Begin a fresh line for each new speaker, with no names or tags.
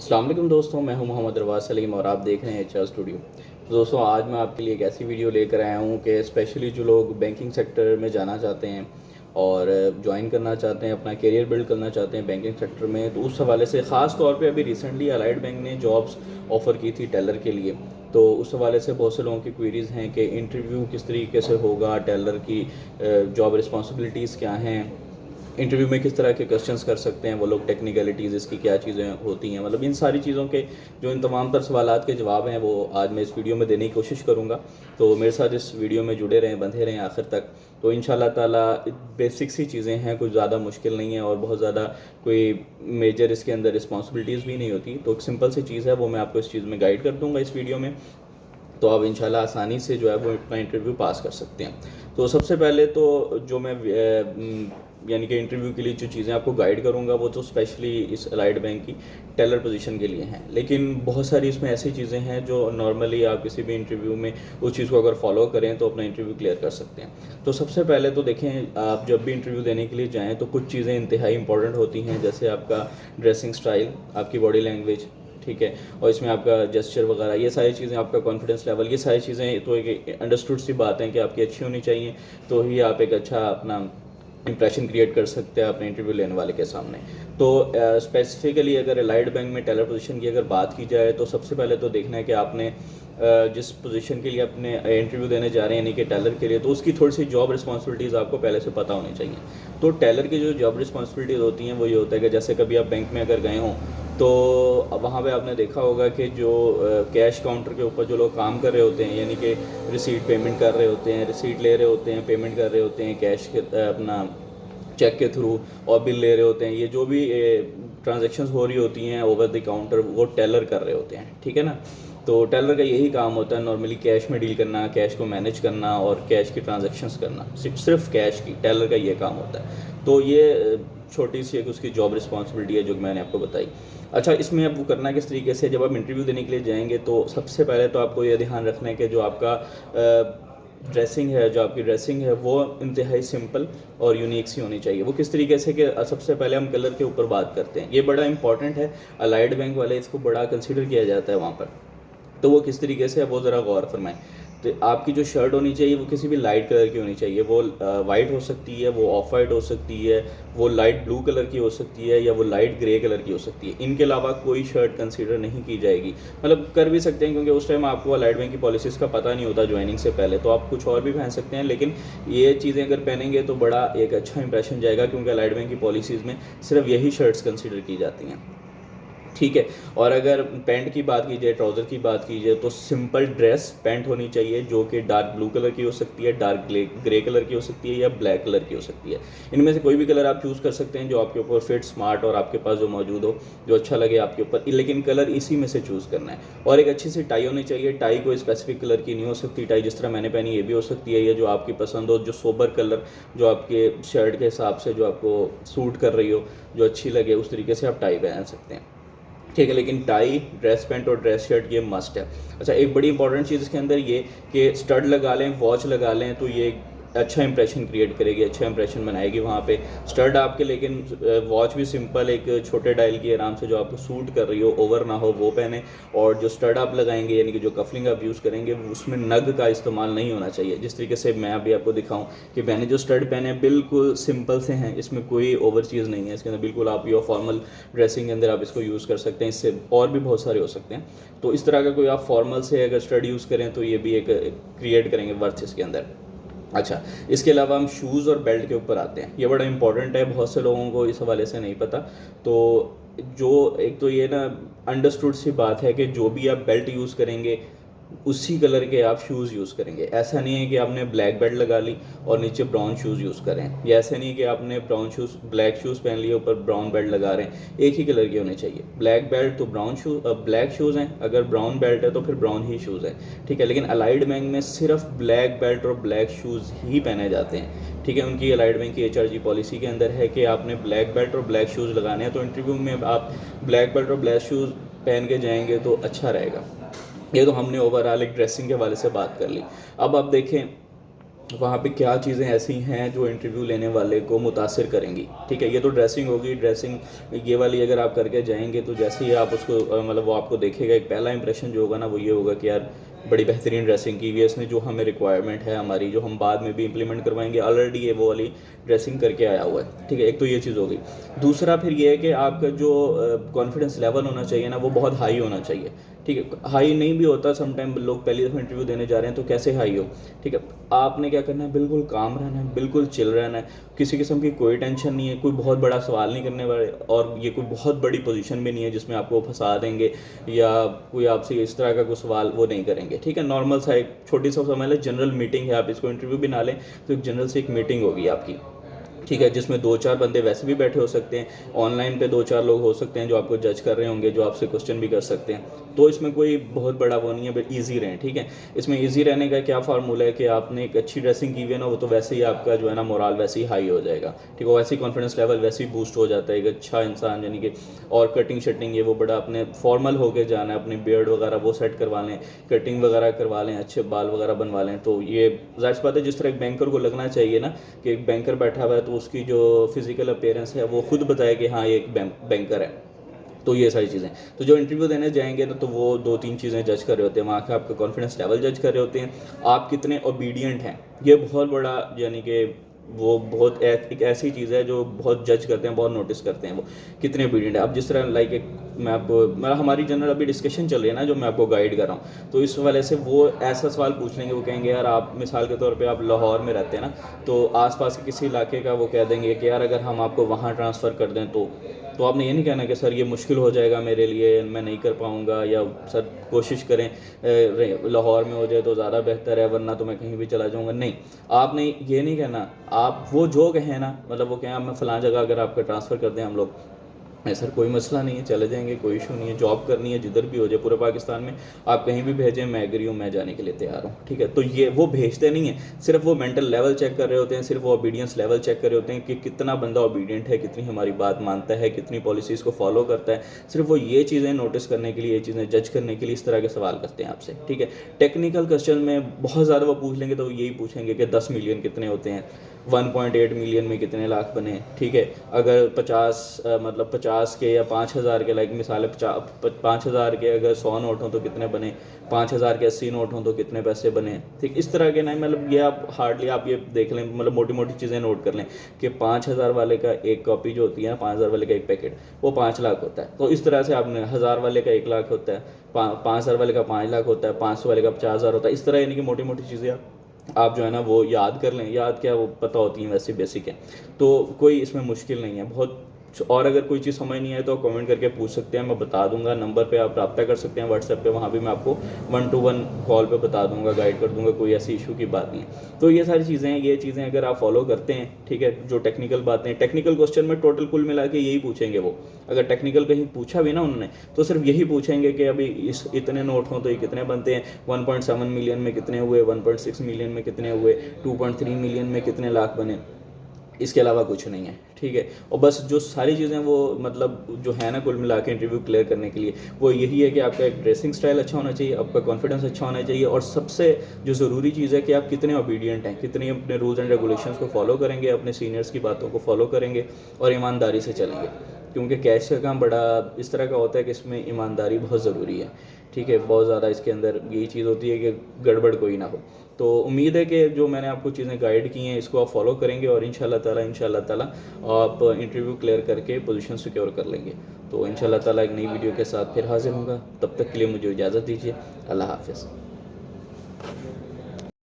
अस्सलाम वालेकुम दोस्तों, मैं हूं मोहम्मद रवाज सलीम और आप देख रहे हैं एचआर स्टूडियो। दोस्तों, आज मैं आपके लिए एक ऐसी वीडियो लेकर आया हूं कि स्पेशली जो लोग बैंकिंग सेक्टर में जाना चाहते हैं और ज्वाइन करना चाहते हैं, अपना करियर बिल्ड करना चाहते हैं बैंकिंग सेक्टर में, तो उस हवाले से ख़ास तौर पे अभी रिसेंटली अलाइड बैंक ने जॉब्स ऑफ़र की थी टेलर के लिए। तो उस हवाले से बहुत से लोगों की क्वेरीज़ हैं कि इंटरव्यू किस तरीके से होगा, टेलर की जॉब रिस्पॉन्सिबिलिटीज़ क्या हैं, इंटरव्यू में किस तरह के क्वेश्चंस कर सकते हैं वो लोग, टेक्निकलिटीज़ इसकी क्या चीज़ें होती हैं, मतलब इन सारी चीज़ों के जो इन तमाम तर सवालात के जवाब हैं वो आज मैं इस वीडियो में देने की कोशिश करूँगा। तो मेरे साथ इस वीडियो में जुड़े रहें, बंधे रहें आखिर तक। तो इंशाल्लाह ताला बेसिक सी चीज़ें हैं, कुछ ज़्यादा मुश्किल नहीं है और बहुत ज़्यादा कोई मेजर इसके अंदर रिस्पॉन्सिबिलिटीज़ भी नहीं होती। तो एक सिंपल सी चीज़ है, वो मैं आपको इस चीज़ में गाइड कर दूँगा इस वीडियो में। तो आप इंशाल्लाह आसानी से जो है वो अपना इंटरव्यू पास कर सकते हैं। तो सबसे पहले तो जो मैं यानी कि इंटरव्यू के लिए जो चीज़ें आपको गाइड करूंगा वो तो स्पेशली इस अलाइड बैंक की टेलर पोजीशन के लिए हैं, लेकिन बहुत सारी इसमें ऐसी चीज़ें हैं जो नॉर्मली आप किसी भी इंटरव्यू में उस चीज़ को अगर फॉलो करें तो अपना इंटरव्यू क्लियर कर सकते हैं। तो सबसे पहले तो देखें, आप जब भी इंटरव्यू देने के लिए जाएँ तो कुछ चीज़ें इंतहाई इंपॉर्टेंट होती हैं, जैसे आपका ड्रेसिंग स्टाइल, आपकी बॉडी लैंग्वेज, ठीक है, और इसमें आपका जेस्चर वगैरह, ये सारी चीज़ें, आपका कॉन्फिडेंस लेवल, ये सारी चीज़ें तो एक अंडरस्टूड सी बात है कि आपकी अच्छी होनी चाहिए, तो ही आप एक अच्छा अपना इंप्रेशन क्रिएट कर सकते हैं अपने इंटरव्यू लेने वाले के सामने। तो स्पेसिफिकली अगर अलाइड बैंक में टेलर पोजीशन की अगर बात की जाए तो सबसे पहले तो देखना है कि आपने जिस पोजीशन के लिए अपने इंटरव्यू देने जा रहे हैं यानी कि टेलर के लिए, तो उसकी थोड़ी सी जॉब रिस्पॉन्सिबिलिटीज़ आपको पहले से पता होनी चाहिए। तो टेलर की जो जॉब रिस्पॉन्सिबिलिटीज़ होती हैं वो ये होता है कि जैसे कभी आप बैंक में अगर गए हों तो वहाँ पे आपने देखा होगा कि जो कैश काउंटर के ऊपर जो लोग काम कर रहे होते हैं, यानी कि रिसीट पेमेंट कर रहे होते हैं, रिसीट ले रहे होते हैं, पेमेंट कर रहे होते हैं कैश के अपना चेक के थ्रू, और बिल ले रहे होते हैं, ये जो भी ट्रांजैक्शंस हो रही होती हैं ओवर द काउंटर वो टेलर कर रहे होते हैं, ठीक है ना। तो टेलर का यही काम होता है नॉर्मली, कैश में डील करना, कैश को मैनेज करना और कैश की ट्रांजैक्शंस करना, सिर्फ कैश की टेलर का ये काम होता है। तो ये छोटी सी एक उसकी जॉब रिस्पॉन्सिबिलिटी है जो मैंने आपको बताई। अच्छा, इसमें अब वो करना किस तरीके से, जब आप इंटरव्यू देने के लिए जाएंगे तो सबसे पहले तो आपको ये ध्यान रखना है कि जो आपका ड्रेसिंग है, जो आपकी ड्रेसिंग है वो इंतहाई सिंपल और यूनिक सी होनी चाहिए। वो किस तरीके से कि सबसे पहले हम कलर के ऊपर बात करते हैं, ये बड़ा इंपॉर्टेंट है, अलाइड बैंक वाले इसको बड़ा कंसीडर किया जाता है वहाँ पर। तो वो किस तरीके से है वो ज़रा गौर फरमाएं। तो आपकी जो शर्ट होनी चाहिए वो किसी भी लाइट कलर की होनी चाहिए, वो वाइट हो सकती है, वो ऑफ वाइट हो सकती है, वो लाइट ब्लू कलर की हो सकती है, या वो लाइट ग्रे कलर की हो सकती है। इनके अलावा कोई शर्ट कंसीडर नहीं की जाएगी। मतलब कर भी सकते हैं क्योंकि उस टाइम आपको अलाइड बैंक की पॉलिसीज़ का पता नहीं होता ज्वाइनिंग से पहले, तो आप कुछ और भी पहन सकते हैं, लेकिन ये चीज़ें अगर पहनेंगे तो बड़ा एक अच्छा इंप्रेशन जाएगा, क्योंकि अलाइड बैंक की पॉलिसीज़ में सिर्फ यही शर्ट्स कंसिडर की जाती हैं, ठीक है। और अगर पैंट की बात की जाए, ट्राउज़र की बात की जाए, तो सिंपल ड्रेस पैंट होनी चाहिए जो कि डार्क ब्लू कलर की हो सकती है, डार्क ग्रे कलर की हो सकती है, या ब्लैक कलर की हो सकती है। इनमें से कोई भी कलर आप चूज़ कर सकते हैं जो आपके ऊपर फिट, स्मार्ट और आपके पास जो मौजूद हो, जो अच्छा लगे आपके ऊपर, लेकिन कलर इसी में से चूज़ करना है। और एक अच्छी सी टाई होनी चाहिए। टाई कोई स्पेसिफिक कलर की नहीं हो सकती, टाई जिस तरह मैंने पहनी ये भी हो सकती है, या जो आपकी पसंद हो, जो सोबर कलर, जो आपके शर्ट के हिसाब से जो आपको सूट कर रही हो, जो अच्छी लगे, उस तरीके से आप टाई पहन सकते हैं, ठीक है। लेकिन टाई, ड्रेस पैंट और ड्रेस शर्ट ये मस्ट है। अच्छा, एक बड़ी इंपॉर्टेंट चीज़ इसके अंदर ये कि स्टड लगा लें, वॉच लगा लें, तो ये अच्छा इंप्रेशन क्रिएट करेगी, अच्छा इंप्रेशन बनाएगी वहाँ पे। स्टड आपके, लेकिन वॉच भी सिंपल एक छोटे डायल की आराम से जो आपको सूट कर रही हो, ओवर ना हो, वो पहने। और जो स्टड आप लगाएंगे यानी कि जो कफलिंग आप यूज़ करेंगे उसमें नग का इस्तेमाल नहीं होना चाहिए। जिस तरीके से मैं अभी आपको दिखाऊं कि मैंने जो स्टड पहने बिल्कुल सिंपल से हैं, इसमें कोई ओवर चीज़ नहीं है इसके अंदर, बिल्कुल आप योर फॉर्मल ड्रेसिंग के अंदर आप इसको यूज़ कर सकते हैं। इससे और भी बहुत सारे हो सकते हैं। तो इस तरह का कोई आप फॉर्मल से अगर स्टड यूज़ करें तो ये भी एक क्रिएट करेंगे वर्थ इसके अंदर। अच्छा, इसके अलावा हम शूज़ और बेल्ट के ऊपर आते हैं। ये बड़ा इंपॉर्टेंट है, बहुत से लोगों को इस हवाले से नहीं पता। तो जो एक तो ये ना अंडरस्टूड सी बात है कि जो भी आप बेल्ट यूज़ करेंगे उसी कलर के आप शूज़ यूज़ करेंगे। ऐसा नहीं है कि आपने ब्लैक बेल्ट लगा ली और नीचे ब्राउन शूज़ यूज़ करें, या ऐसा नहीं है कि आपने ब्राउन शूज़, ब्लैक शूज़ पहन लिए ऊपर ब्राउन बेल्ट लगा रहे हैं। एक ही कलर के होने चाहिए। ब्लैक बेल्ट तो ब्राउन शूज़, ब्लैक शूज़ हैं, अगर ब्राउन बेल्ट है तो फिर ब्राउन ही शूज़ है, ठीक है। लेकिन अलाइड बैंक में सिर्फ ब्लैक बेल्ट और ब्लैक शूज़ ही पहने जाते हैं, ठीक है। उनकी अलाइड बैंक की एचआरजी पॉलिसी के अंदर है कि आपने ब्लैक बेल्ट और ब्लैक शूज़ लगाने हैं। तो इंटरव्यू में आप ब्लैक बेल्ट और ब्लैक शूज़ पहन के जाएंगे तो अच्छा रहेगा। ये तो हमने ओवरऑल एक ड्रेसिंग के हवाले से बात कर ली। अब आप देखें वहाँ पे क्या चीज़ें ऐसी हैं जो इंटरव्यू लेने वाले को मुतासिर करेंगी। ठीक है, ये तो ड्रेसिंग होगी। ड्रेसिंग ये वाली अगर आप करके जाएंगे तो जैसे ही आप उसको मतलब वो आपको देखेगा, एक पहला इंप्रेशन जो होगा ना वो ये होगा कि यार बड़ी बेहतरीन ड्रेसिंग की हुई है इसने, जो हमें रिक्वायरमेंट है हमारी, जो हम बाद में भी इम्प्लीमेंट करवाएंगे, ऑलरेडी ये वो वाली ड्रेसिंग करके आया हुआ है। ठीक है, एक तो ये चीज़ हो गई। दूसरा फिर ये है कि आपका जो कॉन्फिडेंस लेवल होना चाहिए ना वो बहुत हाई होना चाहिए। ठीक है, हाई नहीं भी होता, समटाइम लोग पहली दफ़ा इंटरव्यू देने जा रहे हैं तो कैसे हाई हो। ठीक है, आपने क्या करना है, बिल्कुल काम रहना है, बिल्कुल चिल रहना है, किसी किस्म की कोई टेंशन नहीं है, कोई बहुत बड़ा सवाल नहीं करने वाले, और ये कोई बहुत बड़ी पोजीशन भी नहीं है जिसमें आपको फंसा देंगे या कोई आपसे इस तरह का कोई सवाल वो नहीं करेंगे। ठीक है, नॉर्मल सा एक छोटी सा समझ लें जनरल मीटिंग है, आप इसको इंटरव्यू भी ना लें तो एक जनरल से एक मीटिंग होगी आपकी। ठीक है, जिसमें 2-4 बंदे वैसे भी बैठे हो सकते हैं, ऑनलाइन पे 2-4 लोग हो सकते हैं जो आपको जज कर रहे होंगे, जो आपसे क्वेश्चन भी कर सकते हैं। तो इसमें कोई बहुत बड़ा वो नहीं है, बट ईजी रहें। ठीक है, इसमें ईजी रहने का क्या फार्मूला है कि आपने एक अच्छी ड्रेसिंग की हुई है ना, वो तो वैसे ही आपका जो है ना मोराल वैसे ही हाई हो जाएगा। ठीक है, वैसे ही कॉन्फिडेंस लेवल वैसे ही बूस्ट हो जाता है एक अच्छा इंसान, यानी कि और कटिंग शटिंग ये वो बड़ा अपने फॉर्मल होके जाना है, अपने बियर्ड वगैरह वो सेट करवा लें, कटिंग वगैरह करवा लें, अच्छे बाल वगैरह बनवा लें। तो ये ज़ाहिर सी बात है जिस तरह एक बैंकर को लगना चाहिए ना कि एक बैंकर बैठा हुआ है तो उसकी जो फिजिकल अपीयरेंस है वो खुद बताए कि हाँ ये एक बैंकर है। तो ये सारी चीज़ें, तो जो इंटरव्यू देने जाएंगे ना तो वो 2-3 चीज़ें जज कर रहे होते हैं वहाँ का, आपका कॉन्फिडेंस लेवल जज कर रहे होते हैं, आप कितने ओबीडियंट हैं। ये बहुत बड़ा, यानी कि वो बहुत एक ऐसी चीज़ है जो बहुत जज करते हैं, बहुत नोटिस करते हैं वो कितने ओबीडियंट है। अब जिस तरह लाइक एक मैं आपको मतलब हमारी जनरल अभी डिस्कशन चल रही है ना जो मैं आपको गाइड कर रहा हूँ, तो इस वाले से वो ऐसा सवाल पूछ लेंगे, वो कहेंगे यार आप मिसाल के तौर पे आप लाहौर में रहते हैं ना, तो आसपास के किसी इलाके का वो कह देंगे कि यार अगर हम आपको वहाँ ट्रांसफ़र कर दें तो आपने ये नहीं कहना कि सर ये मुश्किल हो जाएगा मेरे लिए, मैं नहीं कर पाऊँगा, या सर कोशिश करें लाहौर में हो जाए तो ज़्यादा बेहतर है वरना तो मैं कहीं भी चला जाऊँगा। नहीं, आपने ये नहीं कहना, आप वो जो कहें ना, मतलब वो कहें मैं फ़लाँ जगह अगर आपका ट्रांसफ़र कर दें हम लोग, सर कोई मसला नहीं है, चले जाएंगे, कोई इशू नहीं है, जॉब करनी है जिधर भी हो जाए पूरे पाकिस्तान में, आप कहीं भी भेजें, मैं एग्री हूँ, मैं जाने के लिए तैयार हूँ। ठीक है, तो ये वो भेजते नहीं है, सिर्फ वो मेंटल लेवल चेक कर रहे होते हैं, सिर्फ वो ओबीडियंस लेवल चेक कर रहे होते हैं कि कितना बंदा ओबीडियंट है, कितनी हमारी बात मानता है, कितनी पॉलिसीज़ को फॉलो करता है। सिर्फ वो ये चीज़ें नोटिस करने के लिए, ये चीज़ें जज करने के लिए इस तरह के सवाल करते हैं आपसे। ठीक है, टेक्निकल क्वेश्चन में बहुत ज़्यादा वो पूछ लेंगे तो वो यही पूछेंगे कि 10 मिलियन कितने होते हैं, 1.8 मिलियन में कितने लाख बने। ठीक है, अगर 50 के या 5,000 के, लाइक मिसाल है 5,000 के अगर 100 नोट हों तो कितने बने, 5,000 के 80 नोट हों तो कितने पैसे बने। ठीक, इस तरह के नहीं, मतलब ये आप हार्डली आप ये देख लें, मतलब मोटी मोटी चीज़ें नोट कर लें कि 5,000 वाले का एक कॉपी जो होती है ना, 5,000 वाले का एक पैकेट वो 5 लाख होता है। तो इस तरह से आपने 1,000 वाले का 1 लाख होता है, 5,000 वाले का 5 लाख होता है, 500 वाले का 50,000 होता है। इस तरह यानी कि मोटी मोटी चीज़ें आप जो है ना वो याद कर लें, याद क्या वो पता होती हैं, वैसे बेसिक है, तो कोई इसमें मुश्किल नहीं है बहुत। और अगर कोई चीज़ समझ नहीं आए तो कमेंट करके पूछ सकते हैं, मैं बता दूंगा। नंबर पे आप रब्ता कर सकते हैं व्हाट्सएप पे, वहाँ भी मैं आपको 1-to-1 कॉल पे बता दूंगा, गाइड कर दूंगा, कोई ऐसी इशू की बात नहीं है। तो ये सारी चीज़ें हैं, ये चीज़ें अगर आप फॉलो करते हैं, ठीक है, जो टेक्निकल बातें, टेक्निकल क्वेश्चन में टोटल कुल मिला के यही पूछेंगे वो। अगर टेक्निकल कहीं पूछा भी ना उन्होंने तो सिर्फ यही पूछेंगे कि अभी इस इतने नोट हों तो ये कितने बनते हैं, 1.7 मिलियन में कितने हुए, 1.6 मिलियन में कितने हुए, 2.3 मिलियन में कितने लाख बने, इसके अलावा कुछ नहीं है। ठीक है, और बस जो सारी चीज़ें वो मतलब जो है ना कुल मिला के इंटरव्यू क्लियर करने के लिए वो यही है कि आपका एक ड्रेसिंग स्टाइल अच्छा होना चाहिए, आपका कॉन्फिडेंस अच्छा होना चाहिए, और सबसे जो ज़रूरी चीज़ है कि आप कितने ओबीडियंट हैं, कितने अपने रूल्स एंड रेगुलेशंस को फॉलो करेंगे, अपने सीनियर्स की बातों को फॉलो करेंगे और ईमानदारी से चलेंगे। क्योंकि कैश का काम बड़ा इस तरह का होता है कि इसमें ईमानदारी बहुत ज़रूरी है। ठीक है, बहुत ज़्यादा इसके अंदर यही चीज़ होती है कि गड़बड़ कोई ना हो। तो उम्मीद है कि जो मैंने आपको चीज़ें गाइड की हैं इसको आप फॉलो करेंगे और इंशाल्लाह ताला आप इंटरव्यू क्लियर करके पोजीशन सिक्योर कर लेंगे। तो इंशाल्लाह ताला एक नई वीडियो के साथ फिर हाजिर होऊंगा, तब तक के लिए मुझे इजाज़त दीजिए। अल्लाह हाफ़िज़।